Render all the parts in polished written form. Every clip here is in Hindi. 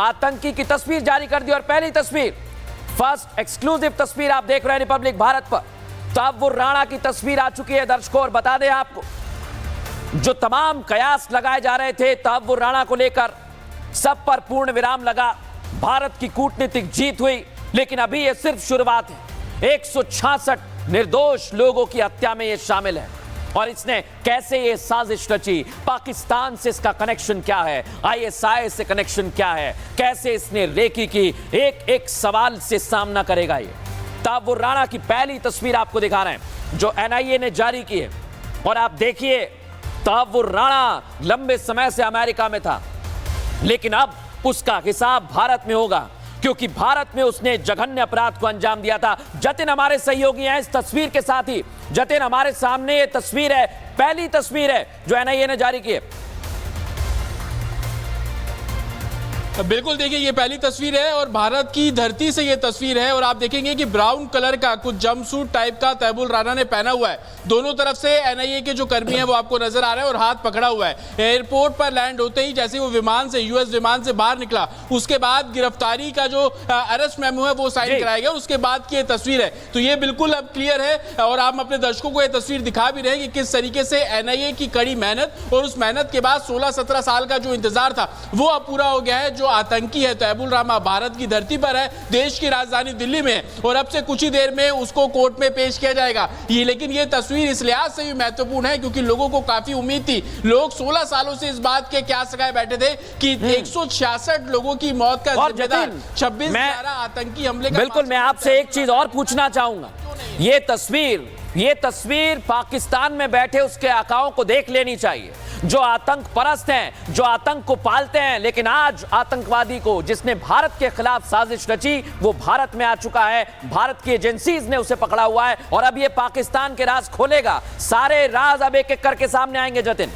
आतंकी की तस्वीर जारी कर दी और पहली तस्वीर, फर्स्ट एक्सक्लूसिव तस्वीर आप देख रहे हैं रिपब्लिक भारत पर। तहव्वुर राणा की तस्वीर आ चुकी है दर्शकों, और बता दें आपको, जो तमाम कयास लगाए जा रहे थे तहव्वुर राणा को लेकर, सब पर पूर्ण विराम लगा। भारत की कूटनीतिक जीत हुई, लेकिन अभी यह सिर्फ शुरुआत है। 166 निर्दोष लोगों की हत्या में यह शामिल है, और इसने कैसे ये साजिश रची, पाकिस्तान से इसका कनेक्शन क्या है, आईएसआई से कनेक्शन क्या है, कैसे इसने रेकी की, एक एक सवाल से सामना करेगा ये। तहव्वुर राणा की पहली तस्वीर आपको दिखा रहे हैं जो एनआईए ने जारी की है, और आप देखिए तहव्वुर राणा लंबे समय से अमेरिका में था, लेकिन अब उसका हिसाब भारत में होगा, क्योंकि भारत में उसने जघन्य अपराध को अंजाम दिया था। जतिन हमारे सहयोगी हैं इस तस्वीर के साथ ही। जतिन, हमारे सामने ये तस्वीर है, पहली तस्वीर है जो एनआईए ने जारी की है। बिल्कुल, देखिए ये पहली तस्वीर है और भारत की धरती से ये तस्वीर है, और आप देखेंगे कि ब्राउन कलर का कुछ जंपसूट टाइप का तहव्वुर राणा ने पहना हुआ है। दोनों तरफ से एनआईए के जो कर्मी हैं वो आपको नजर आ रहे हैं, और हाथ पकड़ा हुआ है। एयरपोर्ट पर लैंड होते ही जैसे वो विमान से, यूएस विमान से बाहर निकला, उसके बाद गिरफ्तारी का जो अरेस्ट मेमो है वो साइन कराया गया, उसके बाद की ये तस्वीर है। तो ये बिल्कुल अब क्लियर है, और आप अपने दर्शकों को ये तस्वीर दिखा भी रहे हैं कि किस तरीके से एनआईए की कड़ी मेहनत और उस मेहनत के बाद 16-17 साल का जो इंतजार था वो अब पूरा हो गया है। जो आतंकी है तहव्वुर राणा भारत की धरती पर है, देश की राजधानी दिल्ली में है, और अब से कुछ ही देर में उसको कोर्ट में पेश किया जाएगा। ये लेकिन ये तस्वीर इस लिहाज से भी महत्वपूर्ण है क्योंकि लोगों को काफी उम्मीद थी। लोग 16 सालों से इस बात के क्या सगाए बैठे थे कि 166 लोगों की मौत का जिम्मेदार 26 आतंकी हमले का। बिल्कुल, मैं आपसे एक चीज और पूछना चाहूंगा। ये तस्वीर पाकिस्तान में बैठे उसके आकाओं को देख लेनी चाहिए, जो आतंक परस्त हैं, जो आतंक को पालते हैं। लेकिन आज आतंकवादी को, जिसने भारत के खिलाफ साजिश रची, वो भारत में आ चुका है। भारत की एजेंसीज ने उसे पकड़ा हुआ है, और अब ये पाकिस्तान के राज खोलेगा। सारे राज अब एक एक करके सामने आएंगे जतिन।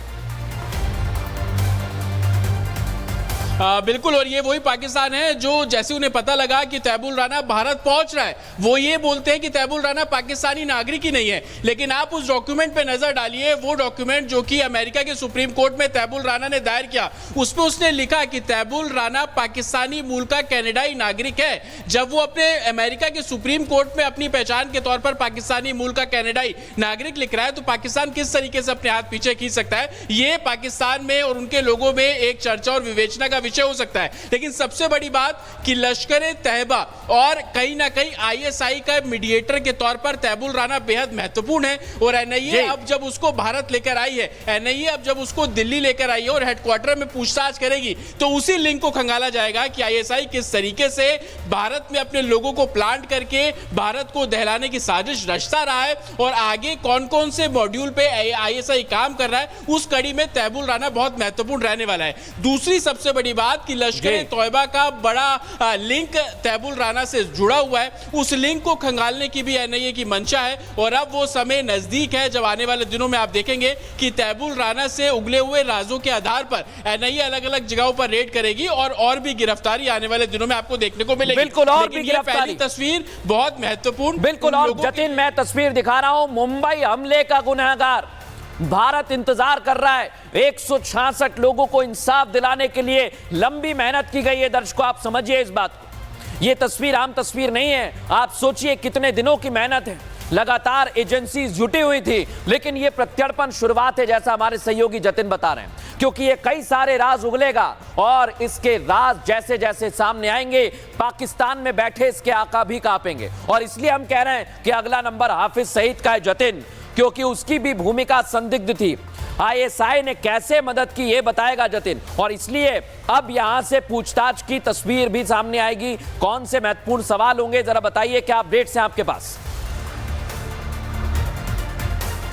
बिल्कुल, और ये वही पाकिस्तान है जो जैसे उन्हें पता लगा कि तहव्वुर राणा भारत पहुंच रहा है, वो ये बोलते हैं कि तहव्वुर राणा पाकिस्तानी नागरिक ही नहीं है। लेकिन आप उस डॉक्यूमेंट पे नजर डालिए, वो डॉक्यूमेंट जो कि अमेरिका के सुप्रीम कोर्ट में तहव्वुर राणा ने दायर किया, उसमें उसने लिखा कि तहव्वुर राणा पाकिस्तानी मूल का कनाडाई नागरिक है। जब वो अपने अमेरिका के सुप्रीम कोर्ट में अपनी पहचान के तौर पर पाकिस्तानी मूल का कनाडाई नागरिक लिख रहा है, तो पाकिस्तान किस तरीके से अपने हाथ पीछे खींच सकता है? ये पाकिस्तान में और उनके लोगों में एक चर्चा और विवेचना का विषय हो सकता है। लेकिन सबसे बड़ी बात कि लश्कर-ए-तैयबा और कहीं ना कहीं आईएसआई का मीडिएटर के तौर पर तहव्वुर राणा बेहद महत्वपूर्ण है, और एनआईए अब जब उसको भारत लेकर आई है, एनआईए अब जब उसको दिल्ली लेकर आई है और हेडक्वार्टर में पूछताछ करेगी, तो उसी लिंक को खंगाला जाएगा कि आईएसआई किस तरीके से भारत में अपने लोगों को प्लांट करके भारत को दहलाने की साजिश रचता रहा है, और आगे कौन कौन से मॉड्यूल पे आईएसआई काम कर रहा है, उस कड़ी में तहव्वुर राणा बहुत महत्वपूर्ण रहने वाला है। दूसरी सबसे बड़ी बात कि लश्कर-ए-तौबा का बड़ा लिंक तहव्वुर राणा से जुड़ा हुआ है, उस लिंक को खंगालने की भी एनआईए की मंशा है, और अब वो समय नजदीक है जब आने वाले दिनों में आप देखेंगे कि तहव्वुर राणा से उगले हुए राजों के आधार पर एनआईए अलग अलग जगहों पर रेड करेगी, और भी गिरफ्तारी आने वाले दिनों में आपको देखने को मिलेगी। बिल्कुल, और भी गिरफ्तारी। तस्वीर बहुत महत्वपूर्ण। बिल्कुल, और जतिन मैं तस्वीर दिखा रहा हूं, मुंबई हमले का गुनहगार भारत इंतजार कर रहा है। 166 लोगों को इंसाफ दिलाने के लिए लंबी मेहनत की गई है। दर्शकों, आप समझिए इस बात को, यह तस्वीर आम तस्वीर नहीं है। आप सोचिए कितने दिनों की मेहनत है, लगातार एजेंसी जुटी हुई थी, लेकिन यह प्रत्यर्पण शुरुआत है, जैसा हमारे सहयोगी जतिन बता रहे हैं, क्योंकि ये कई सारे राज उगलेगा, और इसके राज जैसे जैसे सामने आएंगे, पाकिस्तान में बैठे इसके आका भी कांपेंगे। और इसलिए हम कह रहे हैं कि अगला नंबर हाफिज सईद का है जतिन, क्योंकि उसकी भी भूमिका संदिग्ध थी। आईएसआई ने कैसे मदद की ये बताएगा जतिन, और इसलिए अब यहां से पूछताछ की तस्वीर भी सामने आएगी। कौन से महत्वपूर्ण सवाल होंगे, जरा बताइए, क्या अपडेट्स हैं आपके पास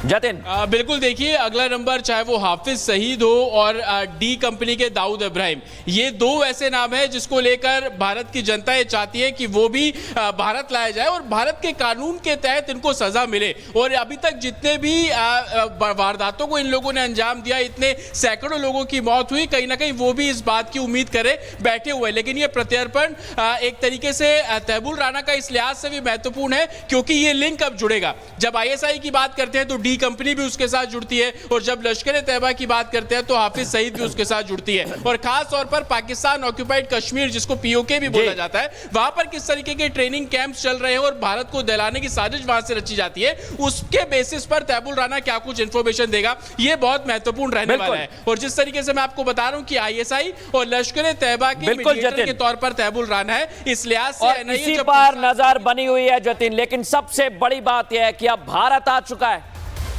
जतिन? बिल्कुल, देखिए अगला नंबर चाहे वो हाफिज सईद हो और डी कंपनी के दाऊद इब्राहिम, ये दो ऐसे नाम हैं जिसको लेकर भारत की जनता ये चाहती है कि वो भी भारत लाया जाए और भारत के कानून के तहत इनको सजा मिले। और अभी तक जितने भी वारदातों को इन लोगों ने अंजाम दिया, इतने सैकड़ों लोगों की मौत हुई, कहीं ना कहीं वो भी इस बात की उम्मीद करे बैठे हुए। लेकिन ये प्रत्यर्पण एक तरीके से तहव्वुर राणा का इस लिहाज से भी महत्वपूर्ण है क्योंकि ये लिंक अब जुड़ेगा। जब आईएसआई की बात करते हैं तो डी टी कंपनी भी उसके साथ जुड़ती है, और जब लश्कर तैयबा की बात करते हैं तो हाफिज सईद भी उसके साथ जुड़ती है। और खास तौर पर पाकिस्तान ऑक्यूपाइड कश्मीर, जिसको पीओके भी बोला जाता है, वहां पर किस तरीके के ट्रेनिंग कैंप्स चल रहे हैं और भारत को दहलाने की साजिश वहां से रची जाती है, उसके बेसिस पर तैबुल राना क्या कुछ इंफॉर्मेशन देगा, यह बहुत महत्वपूर्ण रहने वाला है। और जिस तरीके से मैं आपको बता रहा हूं कि आईएसआई और लश्कर तैयबा के मीडिएटर के तौर पर तैबुल राना है, इस लिहाज से इसी पर नजर बनी हुई है जतिन। लेकिन सबसे बड़ी बात यह है कि अब भारत आ चुका है,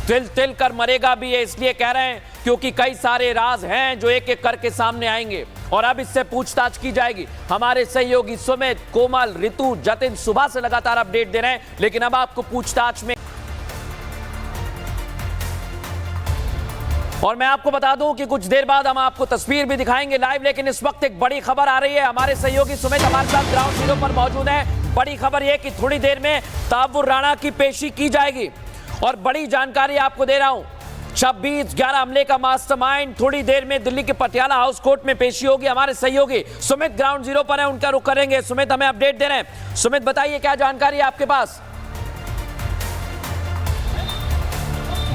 तिल तिल कर मरेगा भी है, इसलिए कह रहे हैं क्योंकि कई सारे राज हैं जो एक एक करके सामने आएंगे और अब इससे पूछताछ की जाएगी। हमारे सहयोगी सुमित, कोमल, ऋतु, जतिन सुबह से लगातार अपडेट दे रहे हैं, लेकिन अब आपको पूछताछ में, और मैं आपको बता दूं कि कुछ देर बाद हम आपको तस्वीर भी दिखाएंगे लाइव। लेकिन इस वक्त एक बड़ी खबर आ रही है, हमारे सहयोगी सुमित हमारे साथ ग्राउंड जीरो पर मौजूद है। बड़ी खबर यह कि थोड़ी देर में तहव्वुर राणा की पेशी की जाएगी और बड़ी जानकारी आपको दे रहा हूं। 26/11 हमले का मास्टरमाइंड थोड़ी देर में दिल्ली के पटियाला हाउस कोर्ट में पेशी होगी। हमारे सहयोगी सुमित ग्राउंड जीरो पर है, उनका रुख करेंगे। सुमित हमें अपडेट दे रहे हैं। सुमित बताइए क्या जानकारी है आपके पास?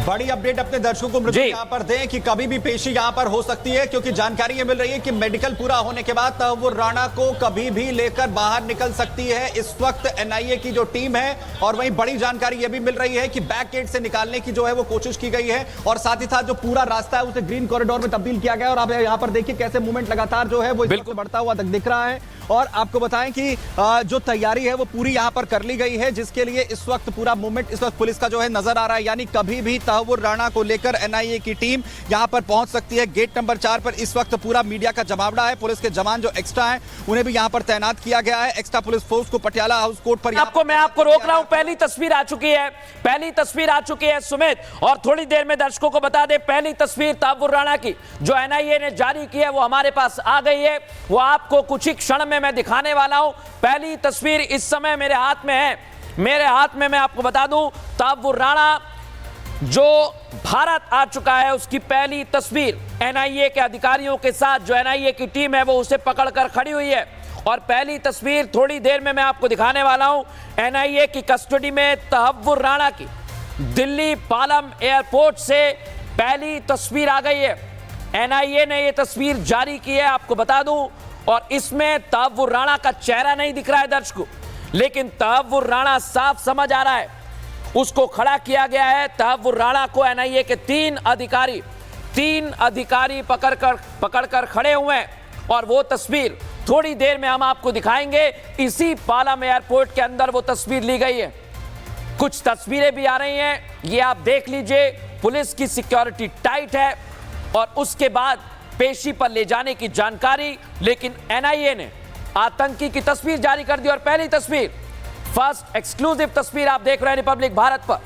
बड़ी अपडेट अपने दर्शकों को यहां पर दें कि कभी भी पेशी यहां पर हो सकती है, क्योंकि जानकारी ये मिल रही है कि मेडिकल पूरा होने के बाद तहव्वुर राणा को कभी भी लेकर बाहर निकल सकती है इस वक्त एनआईए की जो टीम है। और वहीं बड़ी जानकारी ये भी मिल रही है कि बैक गेट से निकालने की जो है वो कोशिश की गई है और साथ ही साथ जो पूरा रास्ता है उसे ग्रीन कॉरिडोर में तब्दील किया गया। और आप यहां पर देखिए कैसे मूवमेंट लगातार जो है वो बिल्कुल बढ़ता हुआ दिख रहा है। और आपको बताएं कि जो तैयारी है वो पूरी यहां पर कर ली गई है, जिसके लिए इस वक्त पूरा मूवमेंट इस वक्त पुलिस का जो है नजर आ रहा है। यानी कभी भी तहव्वुर राणा को लेकर एनआईए की टीम यहां पर पहुंच सकती है। गेट नंबर 4 पर इस वक्त पूरा मीडिया का जमावड़ा है। पुलिस के जवान जो एक्स्ट्रा हैं उन्हें भी यहां पर तैनात किया गया है। एक्स्ट्रा पुलिस फोर्स को पटियाला हाउस कोर्ट पर मैं आपको रोक रहा हूं। पहली तस्वीर आ चुकी है, पहली तस्वीर आ चुकी है सुमित, और थोड़ी देर में दर्शकों को बता दें पहली तस्वीर तहव्वुर राणा की जो एनआईए ने जारी की है वो हमारे पास आ गई है। वो आपको कुछ ही क्षण में मैं दिखाने वाला हूं। पहली तस्वीर इस समय मेरे हाथ में है, मेरे हाथ में। मैं आपको बता दूं तहव्वुर राणा जो भारत आ चुका है उसकी पहली तस्वीर एनआईए के अधिकारियों के साथ, जो एनआईए की टीम है वो उसे पकड़कर खड़ी हुई है। और पहली तस्वीर थोड़ी देर में मैं आपको दिखाने वाला हूं। एनआईए की कस्टडी में तहव्वुर राणा की दिल्ली पालम एयरपोर्ट से पहली तस्वीर आ गई है। एनआईए ने यह तस्वीर जारी की है, आपको बता दूं। और इसमें तहव्वुर राणा का चेहरा नहीं दिख रहा है दर्शकों, लेकिन तहव्वुर राणा साफ समझ आ रहा है। उसको खड़ा किया गया है। तहव्वुर राणा को एनआईए के तीन अधिकारी पकड़कर खड़े हुए हैं और वो तस्वीर थोड़ी देर में हम आपको दिखाएंगे। इसी पालम एयरपोर्ट के अंदर वो तस्वीर ली गई है। कुछ तस्वीरें भी आ रही हैं, ये आप देख लीजिए। पुलिस की सिक्योरिटी टाइट है और उसके बाद पेशी पर ले जाने की जानकारी, लेकिन एनआईए ने आतंकी की तस्वीर जारी कर दी। और पहली तस्वीर, फर्स्ट एक्सक्लूसिव तस्वीर आप देख रहे हैं रिपब्लिक भारत पर।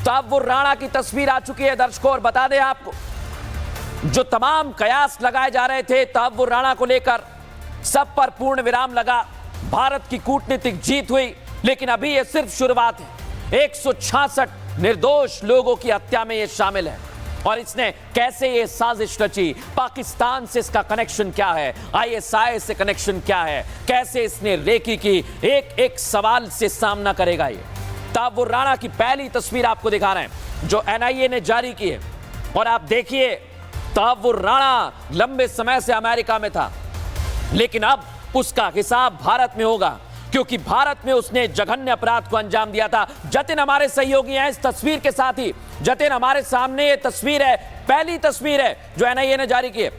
तहव्वुर राणा की तस्वीर आ चुकी है दर्शकों। और बता दें आपको, जो तमाम कयास लगाए जा रहे थे तहव्वुर राणा को लेकर, सब पर पूर्ण विराम लगा। भारत की कूटनीतिक जीत हुई, लेकिन अभी यह सिर्फ शुरुआत है। 166 निर्दोष लोगों की हत्या में यह शामिल है। और इसने कैसे ये साजिश रची, पाकिस्तान से इसका कनेक्शन क्या है, आईएसआई से कनेक्शन क्या है, कैसे इसने रेकी की, एक एक सवाल से सामना करेगा ये। तहव्वुर राणा की पहली तस्वीर आपको दिखा रहे हैं जो एनआईए ने जारी की है। और आप देखिए तहव्वुर राणा लंबे समय से अमेरिका में था, लेकिन अब उसका हिसाब भारत में होगा, क्योंकि भारत में उसने जघन्य अपराध को अंजाम दिया था। जतिन हमारे सहयोगी हैं इस तस्वीर के साथ ही। जतिन, हमारे सामने ये तस्वीर है, पहली तस्वीर है जो एनआईए ने जारी की है।